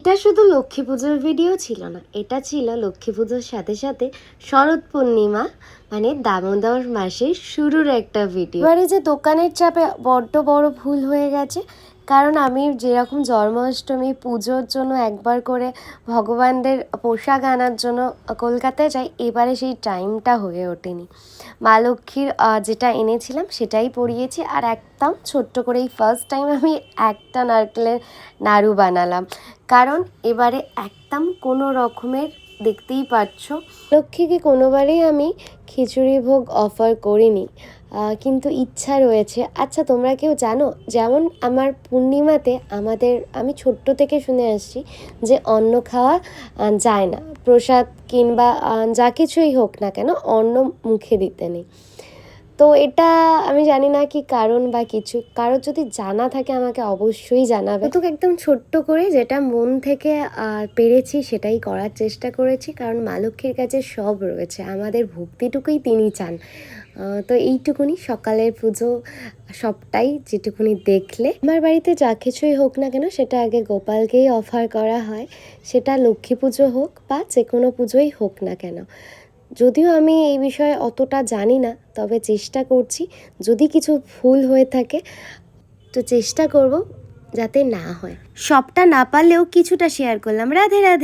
এটা শুধু লক্ষ্মী পুজোর ভিডিও ছিল না, এটা ছিল লক্ষ্মী পুজোর সাথে সাথে শরৎ পূর্ণিমা মানে দামোদর মাসের শুরুর একটা ভিডিও। এবারে যে দোকানের চাপে বড্ড বড় ভুল হয়ে গেছে, কারণ আমি যেরকম জন্মাষ্টমী পুজোর জন্য একবার করে ভগবানদের পোশাক আনার জন্য কলকাতায় যাই, এবারে সেই টাইমটা হয়ে ওঠেনি। মা লক্ষ্মীর যেটা এনেছিলাম সেটাই পরিয়েছি, আর একদম ছোট্ট করে এই ফার্স্ট টাইম আমি একটা নারকেলের নাড়ু বানালাম, কারণ এবারে একদম কোনো রকমের, দেখতেই পাচ্ছ লক্ষ্মীকে কোনোবারই আমি খিচুড়ি ভোগ অফার করিনি, কিন্তু ইচ্ছা রয়েছে। আচ্ছা তোমরা কেউ জানো, যেমন আমার পূর্ণিমাতে আমি ছোট্ট থেকে শুনে আসছি যে অন্ন খাওয়া যায় না, প্রসাদ কিংবা যা কিছুই হোক না কেন অন্ন মুখে দিতে নেই। তো এটা আমি জানি না কি কারণ বা কিছু, কারোর যদি জানা থাকে আমাকে অবশ্যই জানাবে। তো একদম ছোট্ট করে যেটা মন থেকে পেরেছি সেটাই করার চেষ্টা করেছি, কারণ মা লক্ষ্মীর কাছে সব রয়েছে, আমাদের ভক্তিটুকুই তিনি চান। তো এইটুকুনি সকালের পুজো, সবটাই যেটুকুনি দেখলে। আমার বাড়িতে যা কিছুই হোক না কেন সেটা আগে গোপালকেই অফার করা হয়, সেটা লক্ষ্মী পুজো হোক বা যে কোনো পুজোই হোক না কেন। যদিও আমি এই বিষয়ে অতটা জানি না, তবে চেষ্টা করছি, যদি কিছু ভুল হয়ে থাকে তো চেষ্টা করব যাতে না হয়। সবটা না পারলেও কিছুটা শেয়ার করলাম। রাধে রাধে।